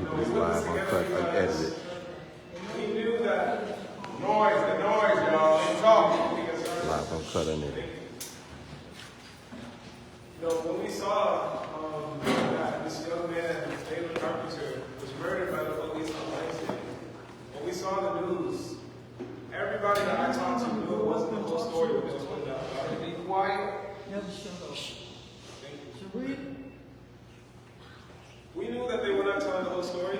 people this live uncut, unedited. We knew that the noise, y'all, ain't talking. Live uncut, unedited. When we saw that this young man, Jalen Carpenter, was murdered by the police on Wednesday, when we saw the news, everybody that I talked to knew it wasn't the whole story when it was put out. Be quiet. Never shut up. Thank you. We knew that they were not telling the whole story.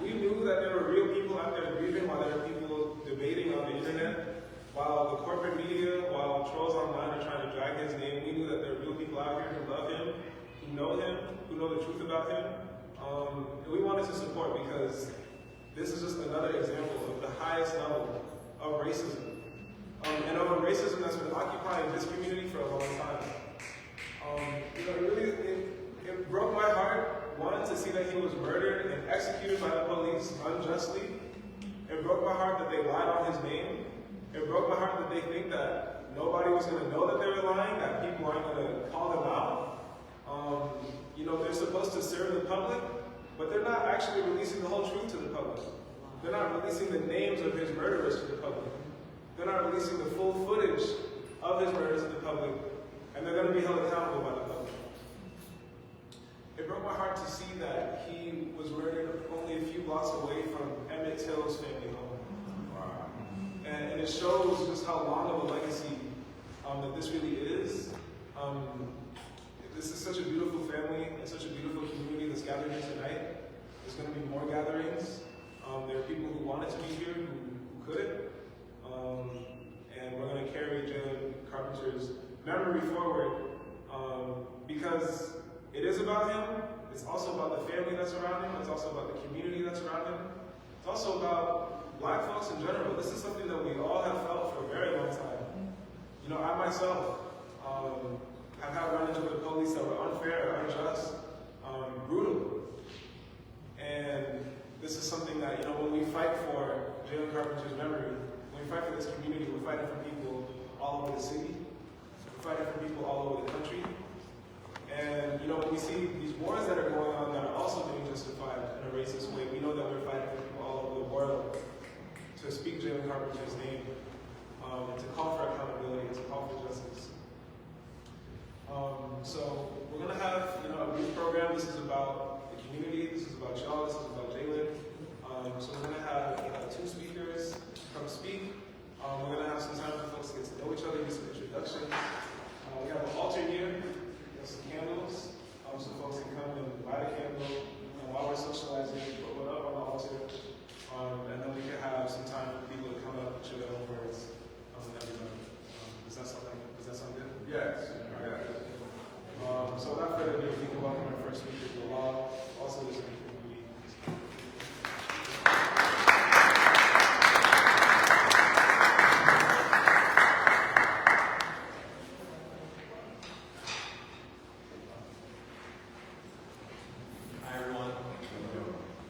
We knew that there were real people out there grieving while there were people debating on the internet, while the corporate media, while trolls online are trying to drag his name. We knew that there were real people out here who love him, who know the truth about him. And we wanted to support because this is just another example of the highest level of racism. And of a racism that's been occupying this community for a long time. It broke my heart, one, to see that he was murdered and executed by the police unjustly. It broke my heart that they lied on his name. It broke my heart that they think that nobody was going to know that they were lying, that people aren't going to call them out. They're supposed to serve the public, but they're not actually releasing the whole truth to the public. They're not releasing the names of his murderers to the public. They're not releasing the full footage of his murders to the public, and they're going to be held accountable by the public. It broke my heart to see that he was murdered only a few blocks away from Emmett Till's family home. Wow. And it shows just how long of a legacy that this really is. This is such a beautiful family and such a beautiful community that's gathered here tonight. There's going to be more gatherings. There are people who wanted to be here who couldn't. And we're going to carry Jalen Carpenter's memory forward because it is about him. It's also about the family that's around him. It's also about the community that's around him. It's also about Black folks in general. This is something that we all have felt for a very long time. I myself have had run into the police that were unfair, unjust, brutal. And this is something that, when we fight for Jalen Carpenter's memory, when we fight for this community, we're fighting for people all over the city. We're fighting for people all over the country. And, when we see these wars that are going on that are also being justified in a racist way, we know that we're fighting for people all over the world to speak Jalen Carpenter's name, and to call for accountability, and to call for justice. So we're going to have, a brief program. This is about the community. This is about y'all. This is about Jalen. So we're going to have two speakers come speak. We're going to have some time for folks to get to know each other, do some introductions. We have an altar here. We have some candles. So folks can come and light a candle. And while we're socializing, put one up on the altar. And then we can have some time for people to come up and share their own words. Everybody. Does that sound good? Yes. So without further ado, we can welcome our first speaker to the law, also the speaker of the week. Hi everyone.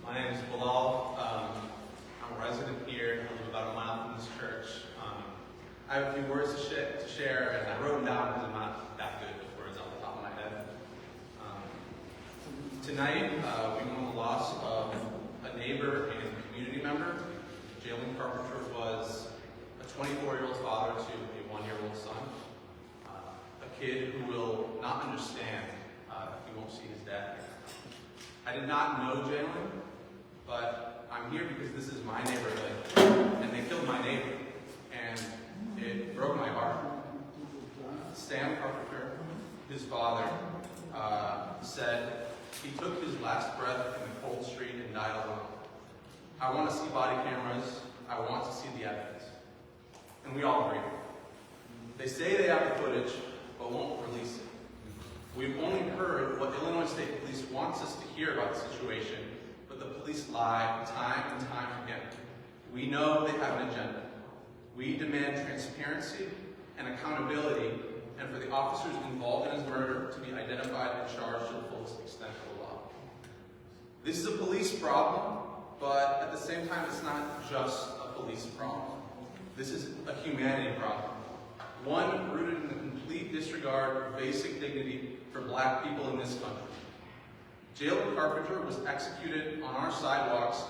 My name is Bilal. I'm a resident here. I live about a mile from this church. I have a few words to share, and I wrote them down because I'm not that good with words off the top of my head. Tonight, we mourn the loss of a neighbor and community member. Jalen Carpenter was a 24-year-old father to a 1-year-old son. A kid who will not understand if he won't see his dad. I did not know Jalen, but I'm here because this is my neighborhood, and they killed my neighbor, and it broke my heart. Sam Carpenter, his father, said he took his last breath in the cold street and died alone. I want to see body cameras. I want to see the evidence. And we all agree. They say they have the footage, but won't release it. We've only heard what Illinois State Police wants us to hear about the situation, but the police lie time and time again. We know they have an agenda. We demand transparency and accountability, and for the officers involved in his murder to be identified and charged to the fullest extent of the law. This is a police problem, but at the same time, it's not just a police problem. This is a humanity problem. One rooted in the complete disregard of basic dignity for Black people in this country. Jalen Carpenter was executed on our sidewalks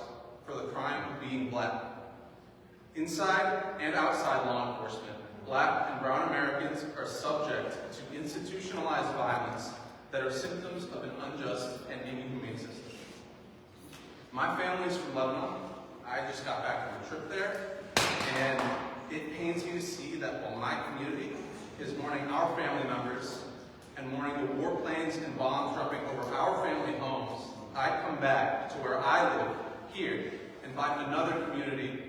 for the crime of being black. Inside and outside law enforcement, black and brown Americans are subject to institutionalized violence that are symptoms of an unjust and inhumane system. My family is from Lebanon. I just got back from a trip there, and it pains me to see that while my community is mourning our family members and mourning the war planes and bombs dropping over our family homes, I come back to where I live here and find another community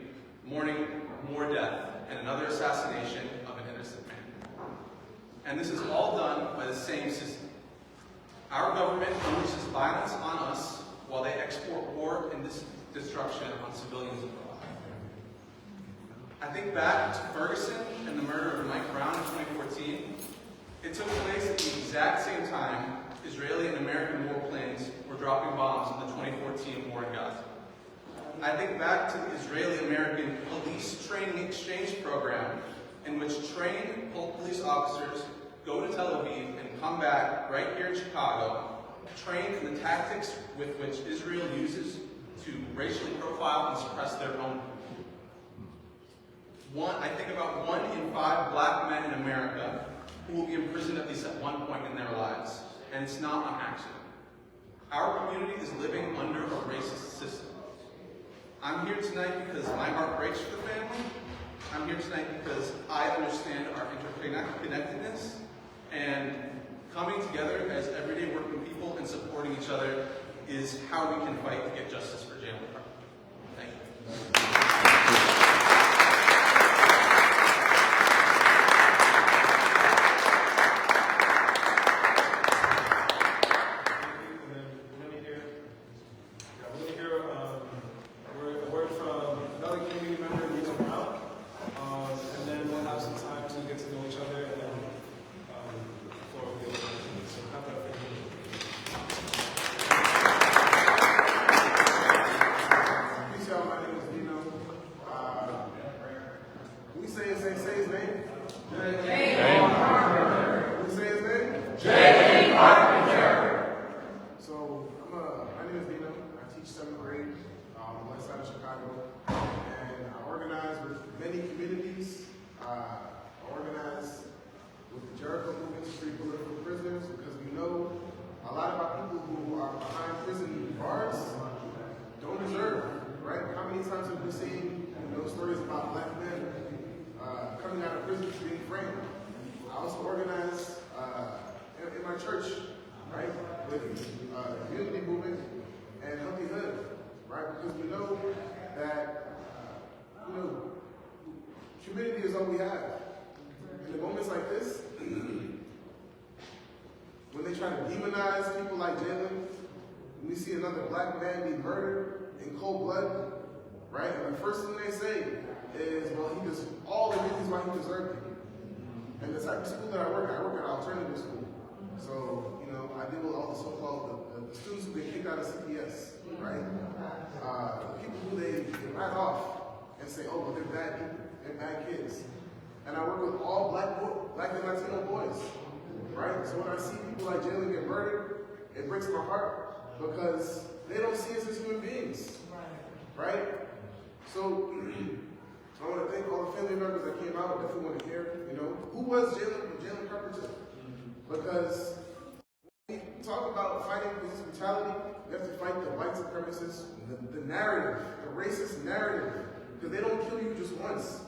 mourning more death and another assassination of an innocent man. And this is all done by the same system. Our government unleashes violence on us while they export war and destruction on civilians abroad. I think back to Ferguson and the murder of Mike Brown in 2014. It took place at the exact same time Israeli and American warplanes were dropping bombs in the 2014 war in Gaza. I think back to the Israeli-American police training exchange program in which trained police officers go to Tel Aviv and come back right here in Chicago, trained in the tactics with which Israel uses to racially profile and suppress their own. I think about 1 in 5 black men in America who will be imprisoned at least at one point in their lives, and it's not on accident. Our community is living under a racist system. I'm here tonight because my heart breaks for the family. I'm here tonight because I understand our interconnectedness, and coming together as everyday working people and supporting each other is how we can fight to get justice for Jalen Carpenter. Thank you. Community is all we have. In moments like this, when they try to demonize people like Jalen, when we see another black man be murdered in cold blood, right? And the first thing they say is, well, he does all the reasons why he deserved it. And the type of school that I work at alternative school. So, I deal with all the so-called the students who get kicked out of CPS, right? People who they write off and say, oh, well, they're bad people. They're bad kids. And I work with all black and Latino boys, right? So when I see people like Jalen get murdered, it breaks my heart because they don't see us as human beings, right? So I want to thank all the family members that came out. I definitely want to hear, who was Jalen Carpenter? Because when we talk about fighting police brutality, we have to fight the white supremacists, the narrative, the racist narrative, because they don't kill you just once.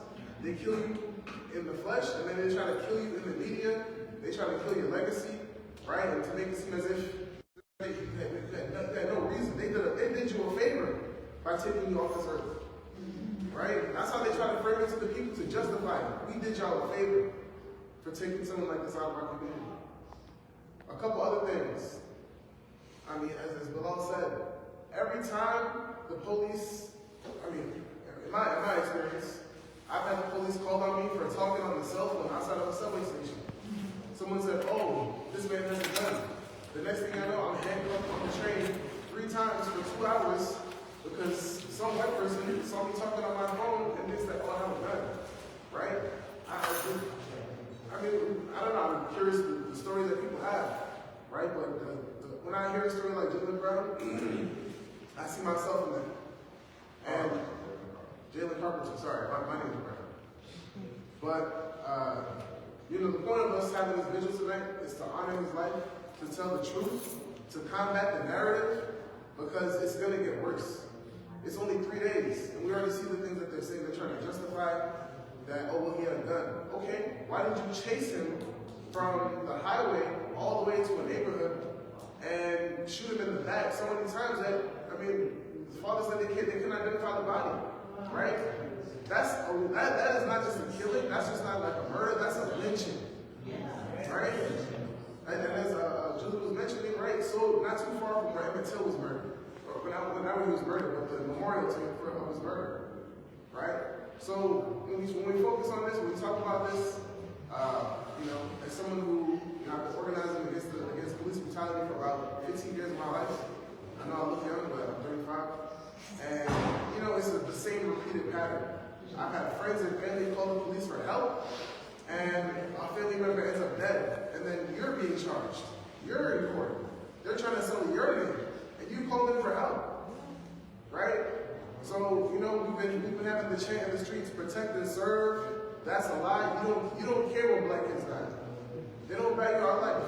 They kill you in the flesh, and then they try to kill you in the media. They try to kill your legacy, right? And to make it seem as if they had no reason. They did you a favor by taking you off this earth, right? That's how they try to frame it to the people to justify it. We did y'all a favor for taking someone like this out of our community. A couple other things. As Bilal said, every time the police, in my experience, I've had the police called on me for talking on the cell phone outside of a subway station. Someone said, oh, this man has a gun. The next thing I know, I'm handcuffed on the train 3 times for 2 hours because some white person saw me talking on my phone and thinks that, oh, I have a gun, right? I don't know, I'm curious the stories that people have, right? But when I hear a story like Jalen I see myself in that. And Jalen Carpenter, sorry, my name is Brandon. But, the point of us having this vigil tonight is to honor his life, to tell the truth, to combat the narrative, because it's going to get worse. It's only 3 days, and we already see the things that they're saying. They're trying to justify that, oh, well, he had a gun. Okay, why did you chase him from the highway all the way to a neighborhood and shoot him in the back so many times that, his father said they couldn't identify the body, right? That is not just a killing, that's just not like a murder, that's a lynching, right? And as Julie was mentioning, right, so not too far from where Emmett Till was murdered, or when he was murdered, but the memorial to him of his murder, right? So when we focus on this, when we talk about this, as someone who I've been organizing against police brutality for about 15 years of my life. I know I look young, but I'm 35. And it's the same repeated pattern. I've had friends and family call the police for help, and a family member ends up dead, and then you're being charged. You're in court. They're trying to sell your name, and you call them for help, right? So we've been having the chant in the streets, protect and serve. That's a lie. You don't care what black kids die. They don't value our life.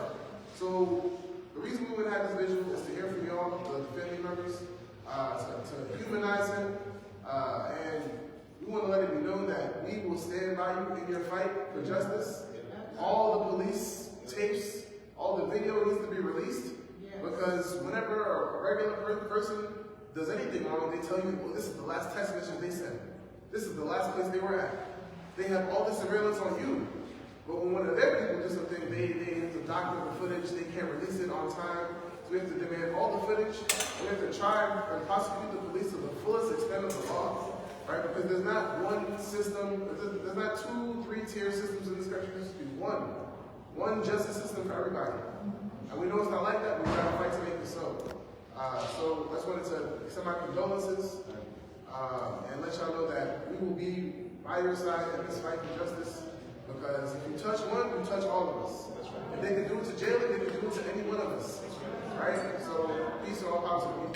So the reason we would have this vigil is to hear from y'all, the family members, to humanize him, and we want to let it be known that we will stand by you in your fight for justice. All the police tapes, all the video needs to be released, because whenever a regular person does anything wrong, they tell you, well, this is the last text message they sent. This is the last place they were at. They have all the surveillance on you. But when one of their people do something, they have to doctor the footage, they can't release it on time. So we have to demand all the footage. We have to try and prosecute the police to the fullest extent of the law, right? Because there's not one system, there's not 2, 3-tier systems in this country. There's just one justice system for everybody. And we know it's not like that, but we're going to fight to make it so. So I just wanted to extend my condolences and let y'all know that we will be by your side in this fight for justice. Because if you touch one, you touch all of us. If they can do it to Jalen, they can do it to any one of us. Right? So, peace to all possible.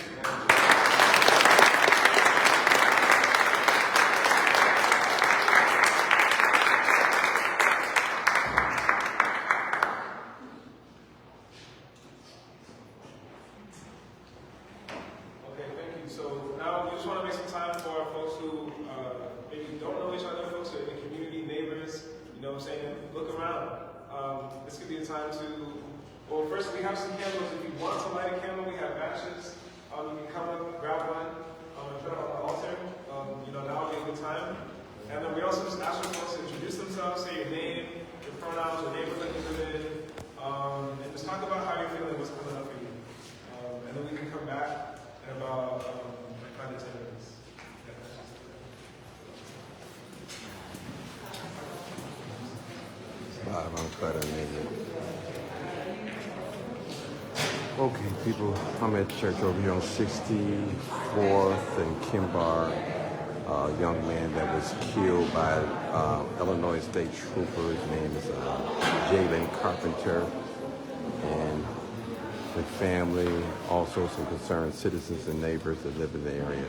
Okay, thank you. So now we just want to make some time for folks who maybe don't know each other, folks who are in the community, neighbors. You know what I'm saying? Look around. This could be a time to, well, first we have some candles. If you want to light a candle, we have matches. You can come up, grab one, and put it on the altar. Now would be a good time. And then we also just ask for folks to introduce themselves, say your name, your pronouns, your neighborhood you live in, and just talk about how you're feeling, what's coming up for you. And then we can come back in about 5 to 10 minutes. Okay, people, I'm at church over here on 64th and Kimbar. A young man that was killed by Illinois State Trooper. His name is Jalen Carpenter. And the family, also some concerned citizens and neighbors that live in the area,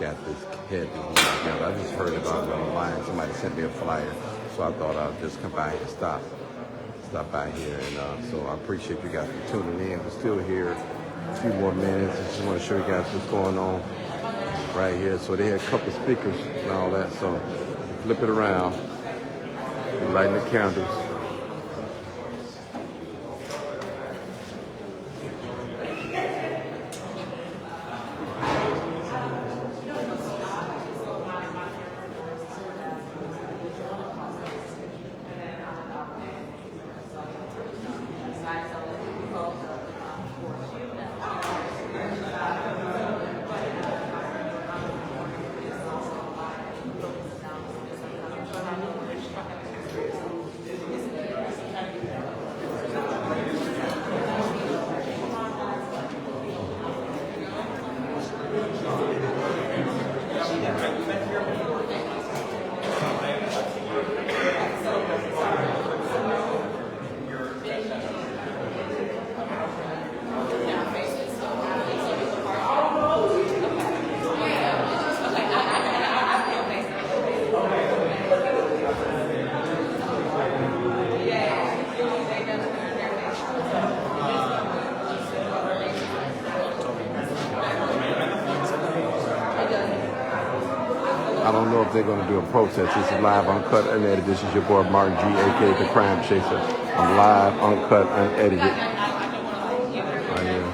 got this head. I just heard about it online. Somebody sent me a flyer. So I thought I'd just come by and stop by here. And so I appreciate you guys for tuning in. We're still here a few more minutes. I just want to show you guys what's going on right here. So they had a couple speakers and all that. So flip it around, lighting the candles. I don't know if they're going to do a protest. This is live, uncut, unedited. This is your boy Martin G, aka the Crime Chaser. I'm live, uncut, unedited. I am.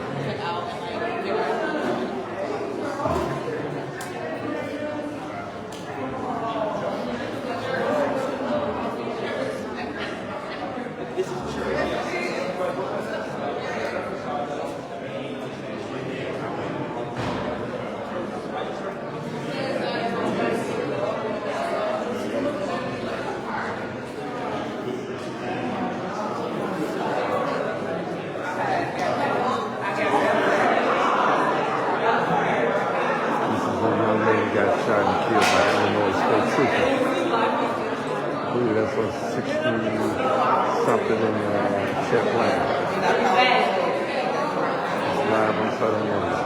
Got shot and killed by Illinois State Trooper. I believe that's on 60-something in Chet Land. It's live on Southern News.